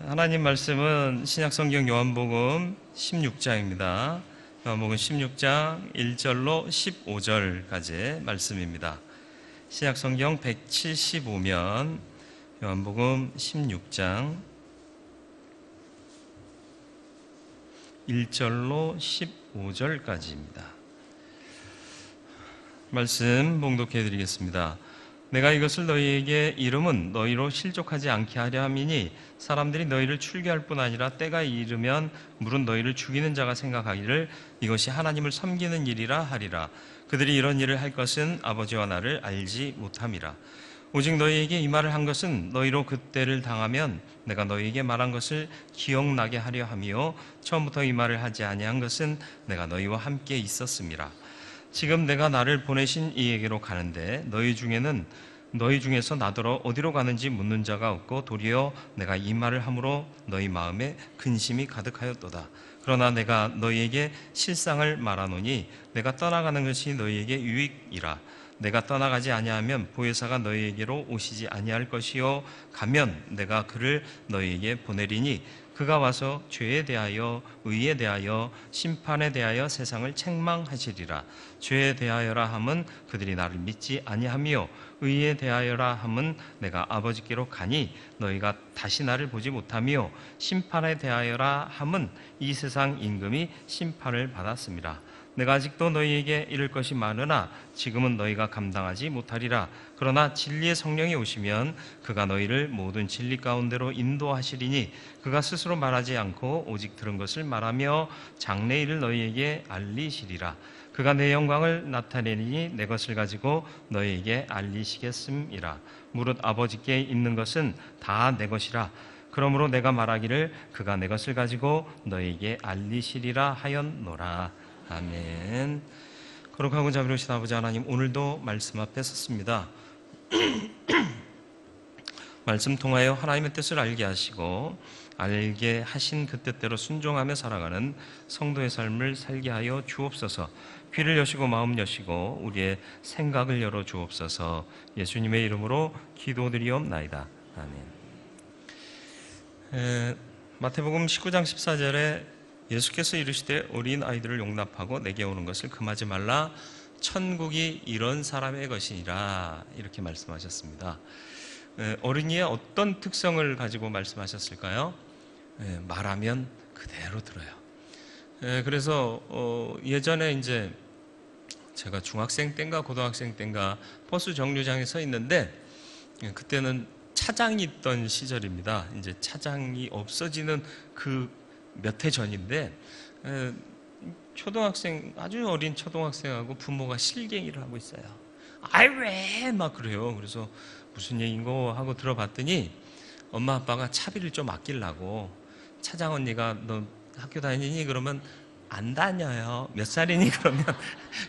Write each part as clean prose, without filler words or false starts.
하나님 말씀은 신약성경 요한복음 16장입니다. 요한복음 16장 1절로 15절까지의 말씀입니다. 신약성경 175면 요한복음 16장 1절로 15절까지입니다. 말씀 봉독해 드리겠습니다. 내가 이것을 너희에게 이름은 너희로 실족하지 않게 하려 함이니 사람들이 너희를 출교할 뿐 아니라 때가 이르면 물은 너희를 죽이는 자가 생각하기를 이것이 하나님을 섬기는 일이라 하리라. 그들이 이런 일을 할 것은 아버지와 나를 알지 못함이라. 오직 너희에게 이 말을 한 것은 너희로 그때를 당하면 내가 너희에게 말한 것을 기억나게 하려 함이요 처음부터 이 말을 하지 아니한 것은 내가 너희와 함께 있었음이라. 지금 내가 나를 보내신 이에게로 가는데 너희 중에서 나더러 어디로 가는지 묻는 자가 없고 도리어 내가 이 말을 함으로 너희 마음에 근심이 가득하였도다. 그러나 내가 너희에게 실상을 말하노니 내가 떠나가는 것이 너희에게 유익이라. 내가 떠나가지 아니하면 보혜사가 너희에게로 오시지 아니할 것이요 가면 내가 그를 너희에게 보내리니 그가 와서 죄에 대하여 의에 대하여 심판에 대하여 세상을 책망하시리라. 죄에 대하여라 함은 그들이 나를 믿지 아니하며 의에 대하여라 함은 내가 아버지께로 가니 너희가 다시 나를 보지 못하며 심판에 대하여라 함은 이 세상 임금이 심판을 받았습니다. 내가 아직도 너희에게 이를 것이 많으나 지금은 너희가 감당하지 못하리라. 그러나 진리의 성령이 오시면 그가 너희를 모든 진리 가운데로 인도하시리니 그가 스스로 말하지 않고 오직 들은 것을 말하며 장래일을 너희에게 알리시리라. 그가 내 영광을 나타내니 내 것을 가지고 너희에게 알리시겠음이라. 무릇 아버지께 있는 것은 다 내 것이라. 그러므로 내가 말하기를 그가 내 것을 가지고 너희에게 알리시리라 하였노라. 아멘. 거룩하고 자비로우신 아버지 하나님, 오늘도 말씀 앞에 섰습니다. 말씀 통하여 하나님의 뜻을 알게 하시고 알게 하신 그 뜻대로 순종하며 살아가는 성도의 삶을 살게 하여 주옵소서. 귀를 여시고 마음 여시고 우리의 생각을 열어 주옵소서. 예수님의 이름으로 기도드리옵나이다. 아멘. 마태복음 19장 14절에 예수께서 이르시되 어린 아이들을 용납하고 내게 오는 것을 금하지 말라. 천국이 이런 사람의 것이니라. 이렇게 말씀하셨습니다. 어린이의 어떤 특성을 가지고 말씀하셨을까요? 말하면 그대로 들어요. 그래서 예전에 이제 제가 중학생 때인가 고등학생 때인가 버스 정류장에 서 있는데 그때는 차장이 있던 시절입니다. 이제 차장이 없어지는 그 몇 해 전인데 초등학생, 아주 어린 초등학생하고 부모가 실갱이를 하고 있어요. 아이 왜? 막 그래요. 그래서 무슨 얘기인고 하고 들어봤더니 엄마 아빠가 차비를 좀 아끼려고 차장 언니가 너 학교 다니니? 그러면 안 다녀요. 몇 살이니? 그러면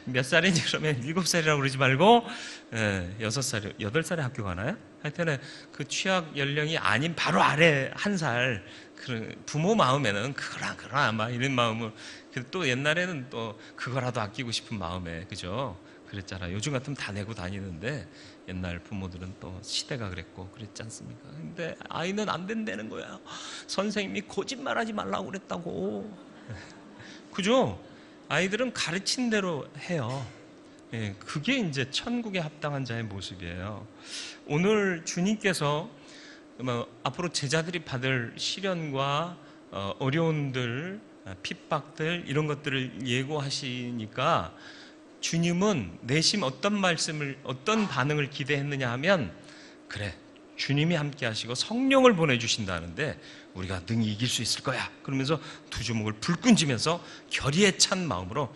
몇 살이니? 그러면 7살이라고 그러지 말고 6살, 8살에 학교 가나요? 하여튼 그 취학 연령이 아닌 바로 아래 1살. 부모 마음에는 그거라 막 이런 마음을, 또 옛날에는 또 그거라도 아끼고 싶은 마음에, 그죠? 그랬잖아요. 요즘 같으면 다 내고 다니는데 옛날 부모들은 또 시대가 그랬고 그랬지 않습니까? 근데 아이는 안 된다는 거야. 선생님이 거짓말하지 말라고 그랬다고. 그죠? 아이들은 가르친 대로 해요. 그게 이제 천국에 합당한 자의 모습이에요. 오늘 주님께서 앞으로 제자들이 받을 시련과 어려움들, 핍박들 이런 것들을 예고하시니까 주님은 내심 어떤 반응을 기대했느냐 하면, 그래, 주님이 함께 하시고 성령을 보내주신다는데 우리가 능히 이길 수 있을 거야. 그러면서 두 주먹을 불끈 쥐면서 결의에 찬 마음으로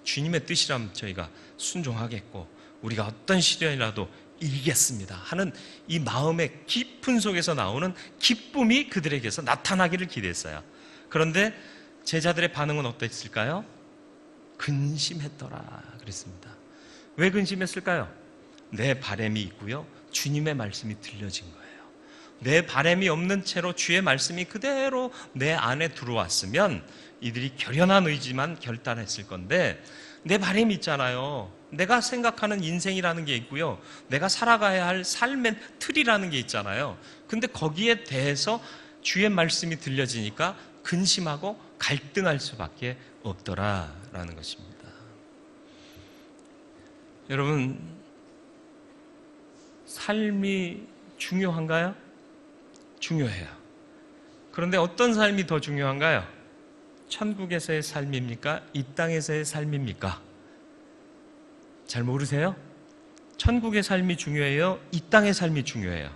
주님의 뜻이라면 저희가 순종하겠고 우리가 어떤 시련이라도 이기겠습니다 하는 이 마음의 깊은 속에서 나오는 기쁨이 그들에게서 나타나기를 기대했어요. 그런데 제자들의 반응은 어땠을까요? 근심했더라 그랬습니다. 왜 근심했을까요? 내 바램이 있고요, 주님의 말씀이 들려진 거예요. 내 바램이 없는 채로 주의 말씀이 그대로 내 안에 들어왔으면 이들이 결연한 의지만 결단했을 건데, 내 바램이 있잖아요. 내가 생각하는 인생이라는 게 있고요, 내가 살아가야 할 삶의 틀이라는 게 있잖아요. 근데 거기에 대해서 주의 말씀이 들려지니까 근심하고 갈등할 수밖에 없더라라는 것입니다. 여러분, 삶이 중요한가요? 중요해요. 그런데 어떤 삶이 더 중요한가요? 천국에서의 삶입니까? 이 땅에서의 삶입니까? 잘 모르세요? 천국의 삶이 중요해요? 이 땅의 삶이 중요해요?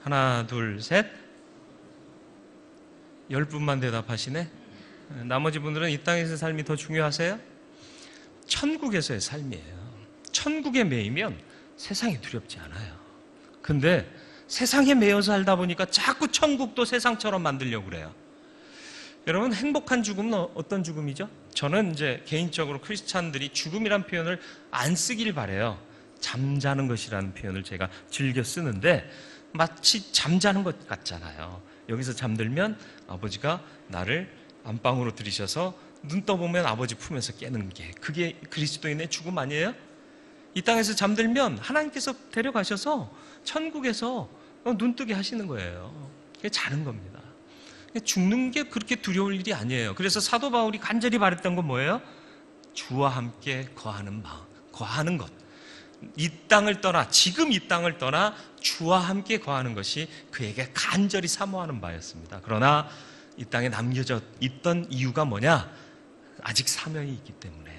하나, 둘, 셋. 10분만 대답하시네. 나머지 분들은 이 땅에서의 삶이 더 중요하세요? 천국에서의 삶이에요. 천국에 매이면 세상이 두렵지 않아요. 근데 세상에 매여 살다 보니까 자꾸 천국도 세상처럼 만들려고 그래요. 여러분, 행복한 죽음은 어떤 죽음이죠? 저는 이제 개인적으로 크리스찬들이 죽음이란 표현을 안 쓰길 바래요. 잠자는 것이라는 표현을 제가 즐겨 쓰는데 마치 잠자는 것 같잖아요. 여기서 잠들면 아버지가 나를 안방으로 들이셔서 눈 떠보면 아버지 품에서 깨는 게, 그게 그리스도인의 죽음 아니에요? 이 땅에서 잠들면 하나님께서 데려가셔서 천국에서 눈뜨게 하시는 거예요. 그게 자는 겁니다. 죽는 게 그렇게 두려울 일이 아니에요. 그래서 사도 바울이 간절히 바랬던 건 뭐예요? 주와 함께 거하는 마음, 거하는 것. 이 땅을 떠나, 지금 이 땅을 떠나 주와 함께 거하는 것이 그에게 간절히 사모하는 바였습니다. 그러나 이 땅에 남겨져 있던 이유가 뭐냐? 아직 사명이 있기 때문에,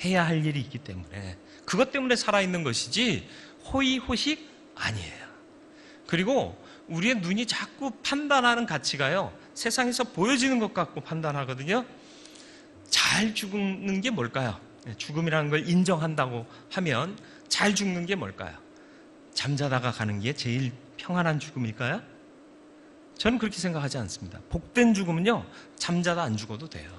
해야 할 일이 있기 때문에, 그것 때문에 살아있는 것이지 호의호식 아니에요. 그리고 우리의 눈이 자꾸 판단하는 가치가요, 세상에서 보여지는 것 갖고 판단하거든요. 잘 죽는 게 뭘까요? 죽음이라는 걸 인정한다고 하면 잘 죽는 게 뭘까요? 잠자다가 가는 게 제일 평안한 죽음일까요? 저는 그렇게 생각하지 않습니다. 복된 죽음은요, 잠자다 안 죽어도 돼요.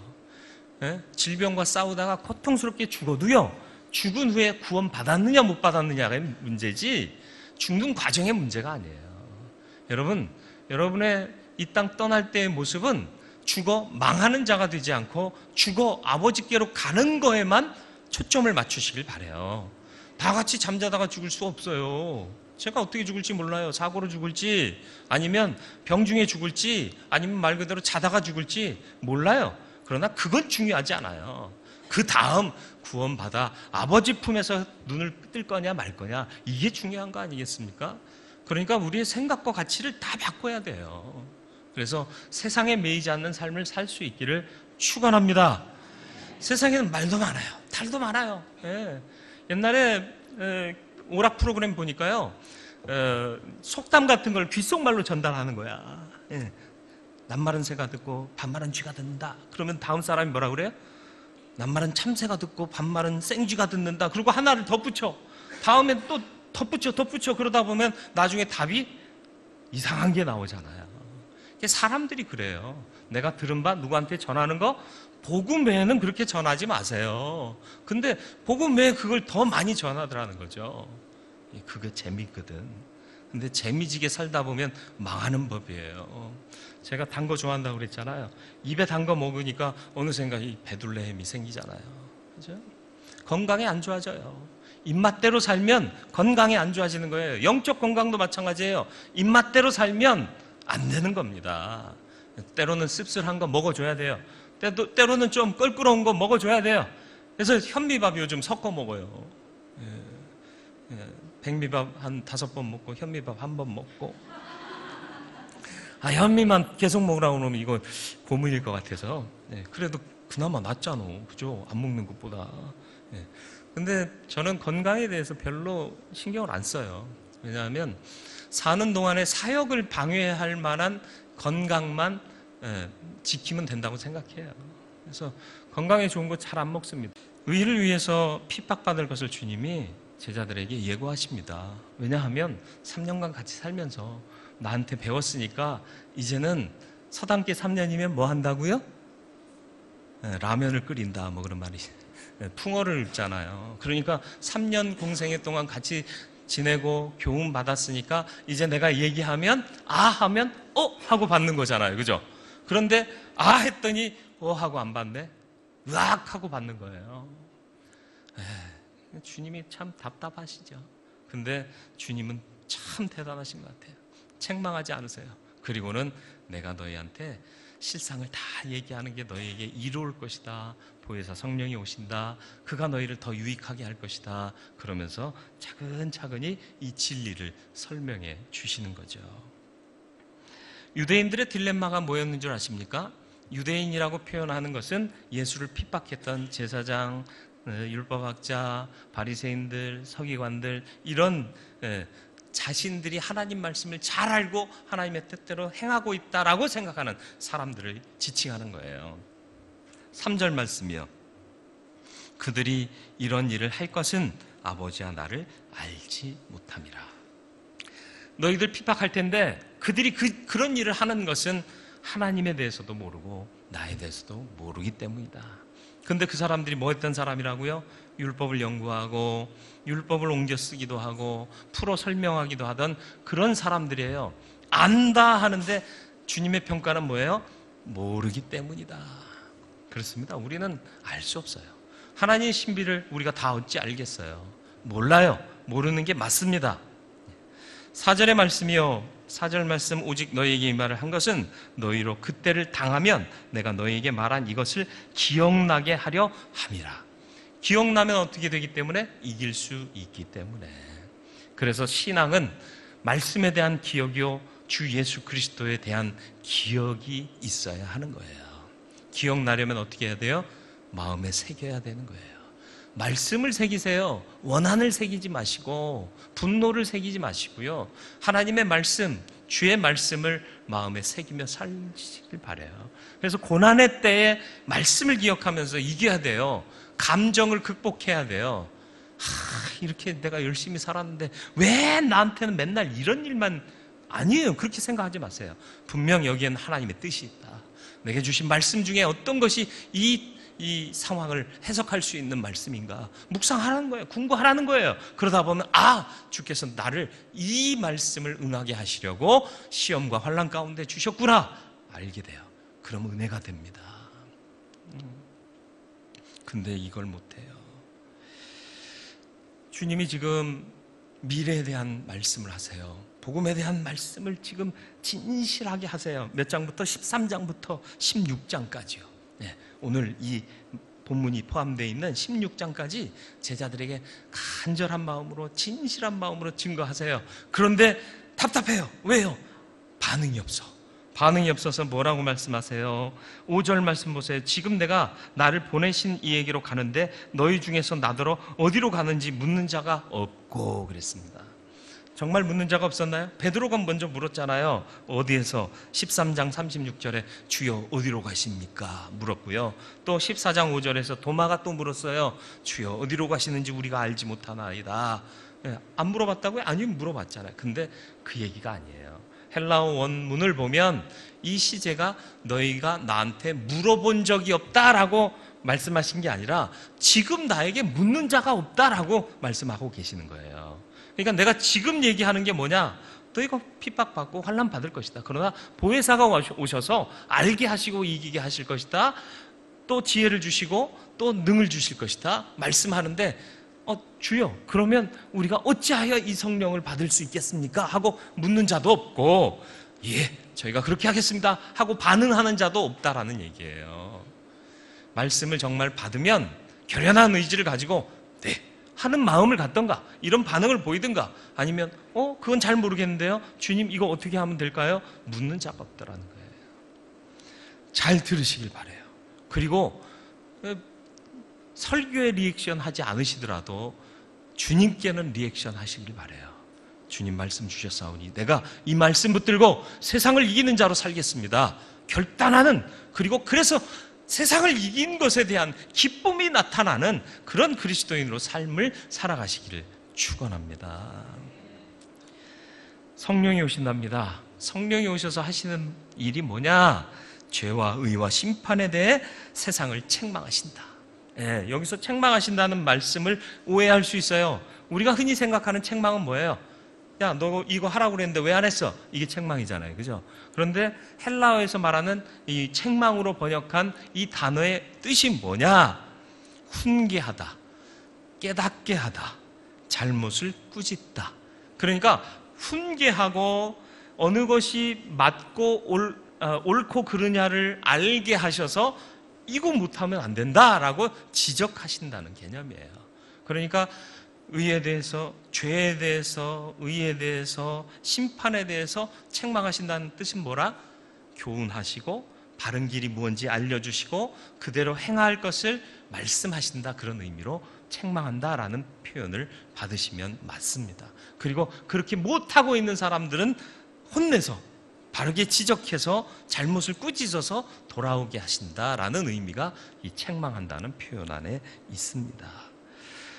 질병과 싸우다가 고통스럽게 죽어도요, 죽은 후에 구원 받았느냐 못 받았느냐가 문제지 죽는 과정의 문제가 아니에요. 여러분, 여러분의 이 땅 떠날 때의 모습은 죽어 망하는 자가 되지 않고 죽어 아버지께로 가는 거에만 초점을 맞추시길 바라요. 다 같이 잠자다가 죽을 수 없어요. 제가 어떻게 죽을지 몰라요. 사고로 죽을지, 아니면 병 중에 죽을지, 아니면 말 그대로 자다가 죽을지 몰라요. 그러나 그건 중요하지 않아요. 그 다음 구원받아 아버지 품에서 눈을 뜰 거냐 말 거냐, 이게 중요한 거 아니겠습니까? 그러니까 우리의 생각과 가치를 다 바꿔야 돼요. 그래서 세상에 매이지 않는 삶을 살 수 있기를 축원합니다. 세상에는 말도 많아요. 탈도 많아요. 예. 옛날에 오락 프로그램 보니까요, 속담 같은 걸 귓속말로 전달하는 거야. 예. 낱말은 새가 듣고 반말은 쥐가 듣는다. 그러면 다음 사람이 뭐라 그래요? 낱말은 참새가 듣고 반말은 생쥐가 듣는다. 그리고 하나를 덧붙여. 다음엔 또 덧붙여. 그러다 보면 나중에 답이 이상한 게 나오잖아요. 사람들이 그래요. 내가 들은 바 누구한테 전하는 거 복음 외에는 그렇게 전하지 마세요. 근데 복음 외에 그걸 더 많이 전하더라는 거죠. 그게 재미거든. 근데 재미지게 살다 보면 망하는 법이에요. 제가 단 거 좋아한다고 그랬잖아요. 입에 단 거 먹으니까 어느샌가 이 배둘레햄이 생기잖아요. 그죠? 건강에 안 좋아져요. 입맛대로 살면 건강에 안 좋아지는 거예요. 영적 건강도 마찬가지예요. 입맛대로 살면 안 되는 겁니다. 때로는 씁쓸한 거 먹어줘야 돼요. 때로는 좀 껄끄러운 거 먹어줘야 돼요. 그래서 현미밥 요즘 섞어 먹어요. 백미밥 한 5번 먹고 현미밥 1번 먹고. 현미만 계속 먹으라고 그러면 이거 고문일 것 같아서. 그래도 그나마 낫잖아. 그죠? 안 먹는 것보다. 근데 저는 건강에 대해서 별로 신경을 안 써요. 왜냐하면 사는 동안에 사역을 방해할 만한 건강만 지키면 된다고 생각해요. 그래서 건강에 좋은 거 잘 안 먹습니다. 의를 위해서 핍박받을 것을 주님이 제자들에게 예고하십니다. 왜냐하면 3년간 같이 살면서 나한테 배웠으니까 이제는 서당계 3년이면 뭐 한다고요? 라면을 끓인다, 뭐 그런 말이. 풍어를 읊잖아요. 그러니까 3년 공생애 동안 같이 지내고 교훈 받았으니까 이제 내가 얘기하면 하면 하고 받는 거잖아요. 그죠? 그런데 했더니 하고 안 받네. 으악 하고 받는 거예요. 주님이 참 답답하시죠. 근데 주님은 참 대단하신 것 같아요. 책망하지 않으세요. 그리고는 내가 너희한테 실상을 다 얘기하는 게 너희에게 이로울 것이다. 보혜사 성령이 오신다. 그가 너희를 더 유익하게 할 것이다. 그러면서 차근차근히 이 진리를 설명해 주시는 거죠. 유대인들의 딜레마가 뭐였는 줄 아십니까? 유대인이라고 표현하는 것은 예수를 핍박했던 제사장, 율법학자, 바리새인들, 서기관들, 이런 자신들이 하나님 말씀을 잘 알고 하나님의 뜻대로 행하고 있다라고 생각하는 사람들을 지칭하는 거예요. 3절 말씀이요. 그들이 이런 일을 할 것은 아버지와 나를 알지 못함이라. 너희들 핍박할 텐데 그들이 그런 일을 하는 것은 하나님에 대해서도 모르고 나에 대해서도 모르기 때문이다. 근데 그 사람들이 뭐 했던 사람이라고요? 율법을 연구하고 율법을 옮겨 쓰기도 하고 풀어 설명하기도 하던 그런 사람들이에요. 안다 하는데 주님의 평가는 뭐예요? 모르기 때문이다. 그렇습니다. 우리는 알 수 없어요. 하나님의 신비를 우리가 다 어찌 알겠어요? 몰라요. 모르는 게 맞습니다. 4절의 말씀이요. 4절 말씀, 오직 너희에게 이 말을 한 것은 너희로 그때를 당하면 내가 너희에게 말한 이것을 기억나게 하려 함이라. 기억나면 어떻게 되기 때문에? 이길 수 있기 때문에. 그래서 신앙은 말씀에 대한 기억이요, 주 예수 그리스도에 대한 기억이 있어야 하는 거예요. 기억나려면 어떻게 해야 돼요? 마음에 새겨야 되는 거예요. 말씀을 새기세요. 원한을 새기지 마시고 분노를 새기지 마시고요. 하나님의 말씀, 주의 말씀을 마음에 새기며 살시길 바라요. 그래서 고난의 때에 말씀을 기억하면서 이겨야 돼요. 감정을 극복해야 돼요. 이렇게 내가 열심히 살았는데 왜 나한테는 맨날 이런 일만. 아니에요. 그렇게 생각하지 마세요. 분명 여기에는 하나님의 뜻이 있다. 내게 주신 말씀 중에 어떤 것이 이 상황을 해석할 수 있는 말씀인가 묵상하라는 거예요. 공부하라는 거예요. 그러다 보면 주께서 나를 이 말씀을 응하게 하시려고 시험과 환난 가운데 주셨구나 알게 돼요. 그럼 은혜가 됩니다. 근데 이걸 못해요. 주님이 지금 미래에 대한 말씀을 하세요. 복음에 대한 말씀을 지금 진실하게 하세요. 몇 장부터? 13장부터 16장까지요. 네, 오늘 이 본문이 포함되어 있는 16장까지 제자들에게 간절한 마음으로 진실한 마음으로 증거하세요. 그런데 답답해요. 왜요? 반응이 없어서 뭐라고 말씀하세요? 5절 말씀 보세요. 지금 내가 나를 보내신 이에게로 가는데 너희 중에서 나더러 어디로 가는지 묻는 자가 없고 그랬습니다. 정말 묻는 자가 없었나요? 베드로가 먼저 물었잖아요. 어디에서? 13장 36절에 주여 어디로 가십니까? 물었고요. 또 14장 5절에서 도마가 또 물었어요. 주여 어디로 가시는지 우리가 알지 못하나이다. 안 물어봤다고요? 아니요, 물어봤잖아요. 근데 그 얘기가 아니에요. 헬라어 원문을 보면 이 시제가 너희가 나한테 물어본 적이 없다라고 말씀하신 게 아니라 지금 나에게 묻는 자가 없다라고 말씀하고 계시는 거예요. 그러니까 내가 지금 얘기하는 게 뭐냐? 너희가 핍박받고 환난 받을 것이다. 그러나 보혜사가 오셔서 알게 하시고 이기게 하실 것이다. 또 지혜를 주시고 또 능을 주실 것이다. 말씀하는데 주여 그러면 우리가 어찌하여 이 성령을 받을 수 있겠습니까? 하고 묻는 자도 없고 예 저희가 그렇게 하겠습니다 하고 반응하는 자도 없다라는 얘기예요. 말씀을 정말 받으면 결연한 의지를 가지고 네 하는 마음을 갖던가 이런 반응을 보이든가 아니면 그건 잘 모르겠는데요 주님 이거 어떻게 하면 될까요? 묻는 자가 없다라는 거예요. 잘 들으시길 바라요. 그리고 설교에 리액션 하지 않으시더라도 주님께는 리액션 하시길 바라요. 주님 말씀 주셨사오니 내가 이 말씀 붙들고 세상을 이기는 자로 살겠습니다. 결단하는 그리고 그래서 세상을 이긴 것에 대한 기쁨이 나타나는 그런 그리스도인으로 삶을 살아가시기를 축원합니다. 성령이 오신답니다. 성령이 오셔서 하시는 일이 뭐냐? 죄와 의와 심판에 대해 세상을 책망하신다. 예, 여기서 책망하신다는 말씀을 오해할 수 있어요. 우리가 흔히 생각하는 책망은 뭐예요? 야, 너 이거 하라고 그랬는데 왜 안 했어? 이게 책망이잖아요. 그죠? 그런데 헬라어에서 말하는 이 책망으로 번역한 이 단어의 뜻이 뭐냐? 훈계하다, 깨닫게 하다, 잘못을 꾸짖다. 그러니까 훈계하고 어느 것이 맞고 옳고 그르냐를 알게 하셔서 이거 못하면 안 된다라고 지적하신다는 개념이에요. 그러니까 의에 대해서, 죄에 대해서, 의에 대해서, 심판에 대해서 책망하신다는 뜻은 뭐라? 교훈하시고 바른 길이 무엇인지 알려주시고 그대로 행할 것을 말씀하신다, 그런 의미로 책망한다라는 표현을 받으시면 맞습니다. 그리고 그렇게 못하고 있는 사람들은 혼내서 바르게 지적해서 잘못을 꾸짖어서 돌아오게 하신다라는 의미가 이 책망한다는 표현 안에 있습니다.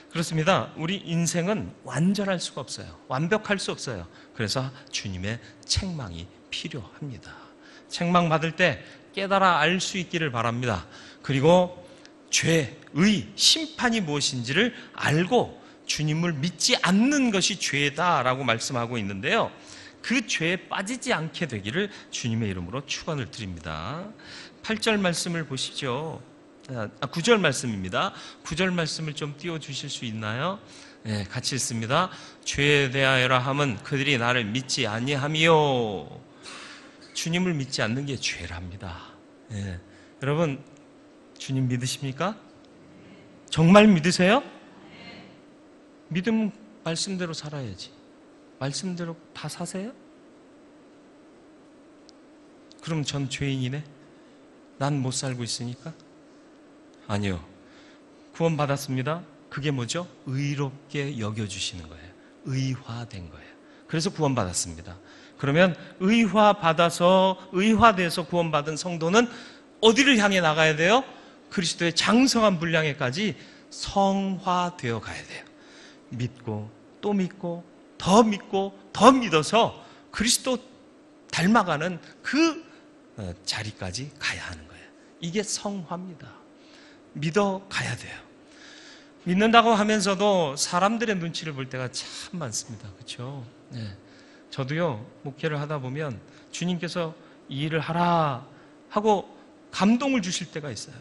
그렇습니다. 우리 인생은 완전할 수가 없어요. 완벽할 수 없어요. 그래서 주님의 책망이 필요합니다. 책망 받을 때 깨달아 알 수 있기를 바랍니다. 그리고 죄, 의, 심판이 무엇인지를 알고 주님을 믿지 않는 것이 죄다라고 말씀하고 있는데요. 그 죄에 빠지지 않게 되기를 주님의 이름으로 축원을 드립니다. 8절 말씀을 보시죠. 9절 말씀입니다. 9절 말씀을 좀 띄워주실 수 있나요? 네, 같이 읽습니다. 죄에 대하여라 함은 그들이 나를 믿지 아니함이요. 주님을 믿지 않는 게 죄랍니다. 네. 여러분, 주님 믿으십니까? 정말 믿으세요? 믿음 말씀대로 살아야지. 말씀대로 다 사세요? 그럼 전 죄인이네? 난 못 살고 있으니까? 아니요. 구원 받았습니다. 그게 뭐죠? 의롭게 여겨주시는 거예요. 의화된 거예요. 그래서 구원 받았습니다. 그러면 의화받아서, 의화돼서 구원받은 성도는 어디를 향해 나가야 돼요? 그리스도의 장성한 분량에까지 성화되어 가야 돼요. 믿고 또 믿고 더 믿고 더 믿어서 그리스도 닮아가는 그 자리까지 가야 하는 거예요. 이게 성화입니다. 믿어 가야 돼요. 믿는다고 하면서도 사람들의 눈치를 볼 때가 참 많습니다. 그렇죠? 네. 저도요, 목회를 하다 보면 주님께서 이 일을 하라 하고 감동을 주실 때가 있어요.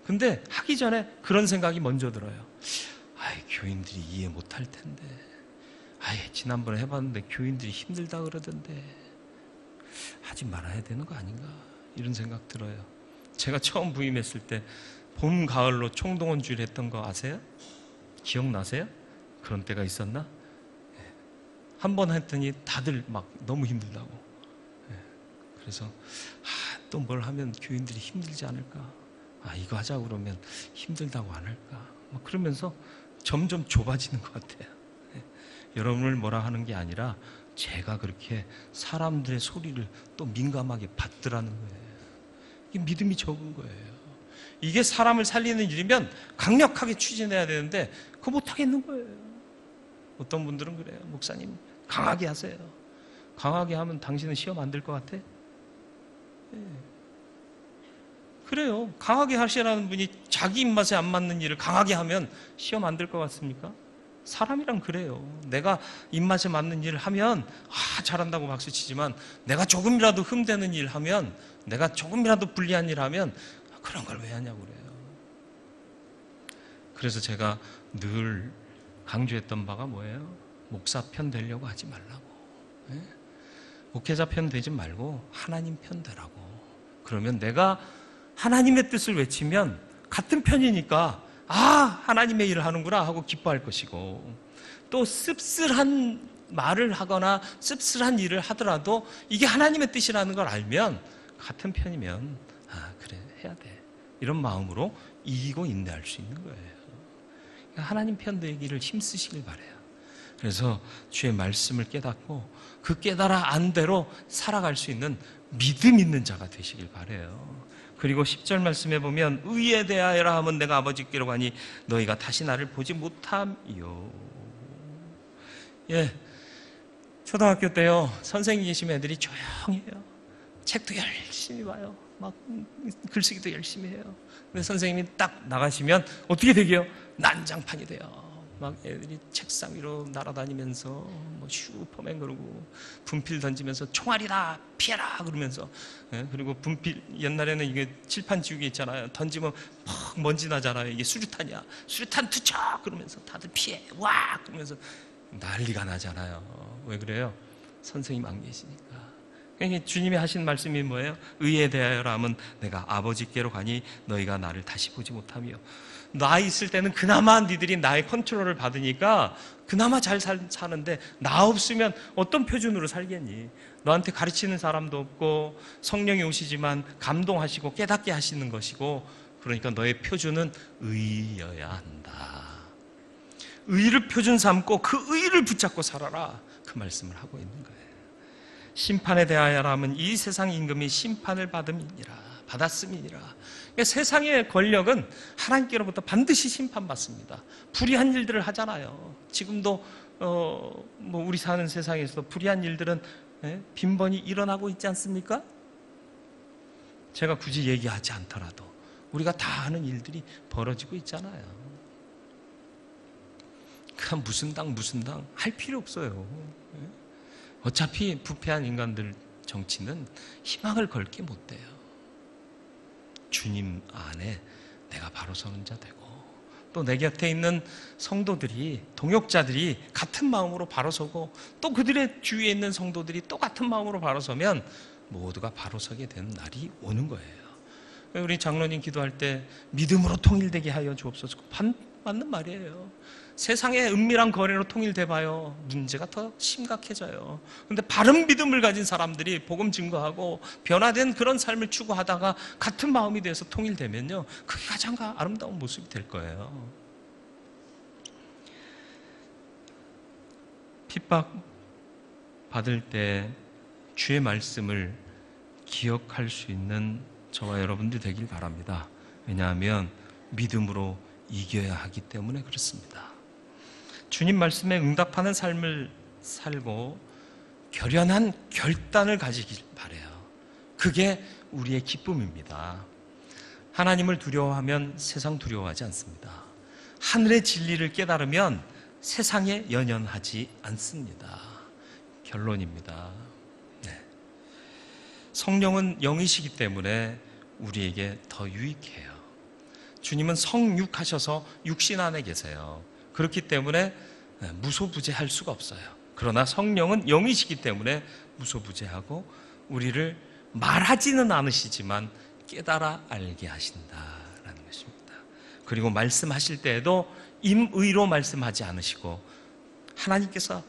근데 하기 전에 그런 생각이 먼저 들어요. 아이, 교인들이 이해 못할 텐데. 아이, 지난번에 해봤는데 교인들이 힘들다 그러던데. 하지 말아야 되는 거 아닌가? 이런 생각 들어요. 제가 처음 부임했을 때 봄, 가을로 총동원 주일 했던 거 아세요? 기억나세요? 그런 때가 있었나? 한 번 했더니 다들 막 너무 힘들다고. 그래서 또 뭘 하면 교인들이 힘들지 않을까? 이거 하자고 그러면 힘들다고 안 할까? 막 그러면서 점점 좁아지는 것 같아요. 여러분을 뭐라 하는 게 아니라 제가 그렇게 사람들의 소리를 또 민감하게 받더라는 거예요. 이게 믿음이 적은 거예요. 이게 사람을 살리는 일이면 강력하게 추진해야 되는데 그거 못하겠는 거예요. 어떤 분들은 그래요. 목사님 강하게 하세요. 강하게 하면 당신은 시험 안 될 것 같아? 네. 그래요. 강하게 하시라는 분이 자기 입맛에 안 맞는 일을 강하게 하면 시험 안 될 것 같습니까? 사람이란 그래요. 내가 입맛에 맞는 일을 하면 잘한다고 박수 치지만 내가 조금이라도 흠되는 일 하면, 내가 조금이라도 불리한 일 하면 그런 걸 왜 하냐고 그래요. 그래서 제가 늘 강조했던 바가 뭐예요? 목사 편 되려고 하지 말라고. 네? 목회자 편 되지 말고 하나님 편 되라고. 그러면 내가 하나님의 뜻을 외치면 같은 편이니까 하나님의 일을 하는구나 하고 기뻐할 것이고, 또 씁쓸한 말을 하거나 씁쓸한 일을 하더라도 이게 하나님의 뜻이라는 걸 알면 같은 편이면 그래 해야 돼, 이런 마음으로 이기고 인내할 수 있는 거예요. 그러니까 하나님 편 되기를 힘쓰시길 바라요. 그래서 주의 말씀을 깨닫고 그 깨달아 안 대로 살아갈 수 있는 믿음 있는 자가 되시길 바라요. 그리고 10절 말씀에 보면 의에 대하여라 하면 내가 아버지께로 가니 너희가 다시 나를 보지 못함이요. 초등학교 때요, 선생님 계시면 애들이 조용해요. 책도 열심히 봐요. 막 글쓰기도 열심히 해요. 근데 선생님이 딱 나가시면 어떻게 되게요? 난장판이 돼요. 막 애들이 책상 위로 날아다니면서 뭐 슈퍼맨 그러고 분필 던지면서 총알이다 피해라 그러면서, 그리고 분필 옛날에는 이게 칠판 지우개 있잖아요. 던지면 막 먼지 나잖아요. 이게 수류탄이야. 수류탄 투척 그러면서 다들 피해 와 그러면서 난리가 나잖아요. 왜 그래요? 선생님 안 계시니까. 그러니까 주님이 하신 말씀이 뭐예요? 의에 대하여라면 내가 아버지께로 가니 너희가 나를 다시 보지 못하며, 나 있을 때는 그나마 니들이 나의 컨트롤을 받으니까 그나마 잘 사는데 나 없으면 어떤 표준으로 살겠니? 너한테 가르치는 사람도 없고 성령이 오시지만 감동하시고 깨닫게 하시는 것이고, 그러니까 너의 표준은 의여야 한다. 의를 표준 삼고 그 의를 붙잡고 살아라, 그 말씀을 하고 있는 거예요. 심판에 대하여라면 이 세상 임금이 심판을 받았음이니라. 그러니까 세상의 권력은 하나님께로부터 반드시 심판받습니다. 불의한 일들을 하잖아요. 지금도 우리 사는 세상에서도 불의한 일들은 빈번히 일어나고 있지 않습니까? 제가 굳이 얘기하지 않더라도 우리가 다 아는 일들이 벌어지고 있잖아요. 그냥 무슨 당 할 필요 없어요. 어차피 부패한 인간들 정치는 희망을 걸게 못 돼요. 주님 안에 내가 바로 서는 자 되고, 또 내 곁에 있는 성도들이, 동역자들이 같은 마음으로 바로 서고, 또 그들의 주위에 있는 성도들이 또 같은 마음으로 바로 서면 모두가 바로 서게 되는 날이 오는 거예요. 우리 장로님 기도할 때 믿음으로 통일되게 하여 주옵소서, 맞는 말이에요. 세상의 은밀한 거래로 통일돼봐요, 문제가 더 심각해져요. 그런데 바른 믿음을 가진 사람들이 복음 증거하고 변화된 그런 삶을 추구하다가 같은 마음이 돼서 통일되면요, 그게 가장 아름다운 모습이 될 거예요. 핍박 받을 때 주의 말씀을 기억할 수 있는 저와 여러분들이 되길 바랍니다. 왜냐하면 믿음으로 이겨야 하기 때문에 그렇습니다. 주님 말씀에 응답하는 삶을 살고 결연한 결단을 가지길 바라요. 그게 우리의 기쁨입니다. 하나님을 두려워하면 세상 두려워하지 않습니다. 하늘의 진리를 깨달으면 세상에 연연하지 않습니다. 결론입니다. 성령은 영이시기 때문에 우리에게 더 유익해요. 주님은 성육하셔서 육신 안에 계세요. 그렇기 때문에 무소부재할 수가 없어요. 그러나 성령은 영이시기 때문에 무소부재하고 우리를 말하지는 않으시지만 깨달아 알게 하신다라는 것입니다. 그리고 말씀하실 때에도 임의로 말씀하지 않으시고 하나님께서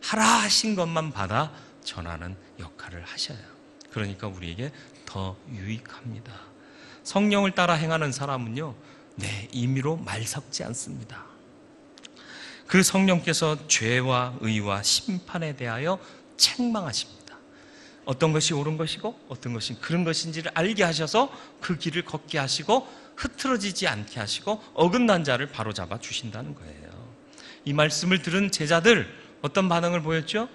하라 하신 것만 받아 전하는 역할을 하셔요. 그러니까 우리에게 더 유익합니다. 성령을 따라 행하는 사람은요, 내 임의로 말 섞지 않습니다. 그 성령께서 죄와 의와 심판에 대하여 책망하십니다. 어떤 것이 옳은 것이고 어떤 것이 그런 것인지를 알게 하셔서 그 길을 걷게 하시고 흐트러지지 않게 하시고 어긋난 자를 바로잡아 주신다는 거예요. 이 말씀을 들은 제자들 어떤 반응을 보였죠?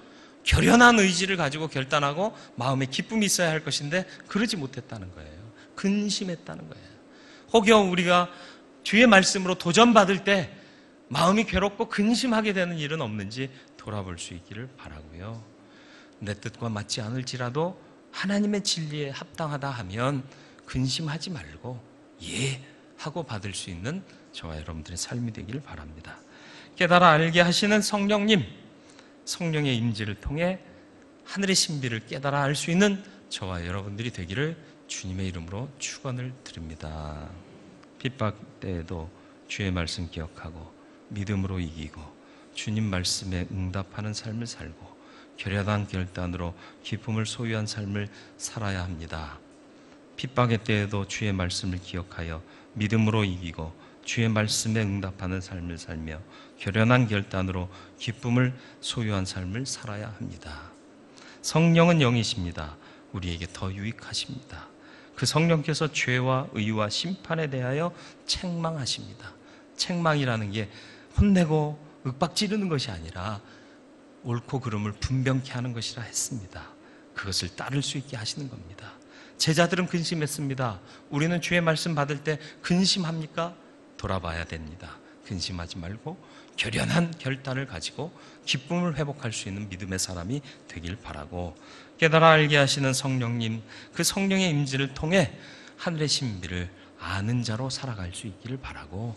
결연한 의지를 가지고 결단하고 마음에 기쁨이 있어야 할 것인데 그러지 못했다는 거예요. 근심했다는 거예요. 혹여 우리가 주의 말씀으로 도전받을 때 마음이 괴롭고 근심하게 되는 일은 없는지 돌아볼 수 있기를 바라고요. 내 뜻과 맞지 않을지라도 하나님의 진리에 합당하다 하면 근심하지 말고 예 하고 받을 수 있는 저와 여러분들의 삶이 되기를 바랍니다. 깨달아 알게 하시는 성령님, 성령의 임재를 통해 하늘의 신비를 깨달아 알 수 있는 저와 여러분들이 되기를 주님의 이름으로 축원을 드립니다. 핍박 때에도 주의 말씀 기억하고 믿음으로 이기고 주님 말씀에 응답하는 삶을 살고 결연한 결단으로 기쁨을 소유한 삶을 살아야 합니다. 핍박의 때에도 주의 말씀을 기억하여 믿음으로 이기고 주의 말씀에 응답하는 삶을 살며 결연한 결단으로 기쁨을 소유한 삶을 살아야 합니다. 성령은 영이십니다. 우리에게 더 유익하십니다. 그 성령께서 죄와 의와 심판에 대하여 책망하십니다. 책망이라는 게 혼내고 윽박지르는 것이 아니라 옳고 그름을 분명케 하는 것이라 했습니다. 그것을 따를 수 있게 하시는 겁니다. 제자들은 근심했습니다. 우리는 주의 말씀 받을 때 근심합니까? 돌아봐야 됩니다. 근심하지 말고 결연한 결단을 가지고 기쁨을 회복할 수 있는 믿음의 사람이 되길 바라고, 깨달아 알게 하시는 성령님, 그 성령의 임재를 통해 하늘의 신비를 아는 자로 살아갈 수 있기를 바라고,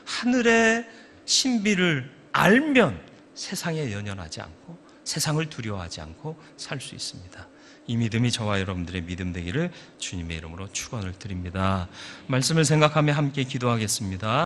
하늘의 신비를 알면 세상에 연연하지 않고 세상을 두려워하지 않고 살 수 있습니다. 이 믿음이 저와 여러분들의 믿음 되기를 주님의 이름으로 축원을 드립니다. 말씀을 생각하며 함께 기도하겠습니다.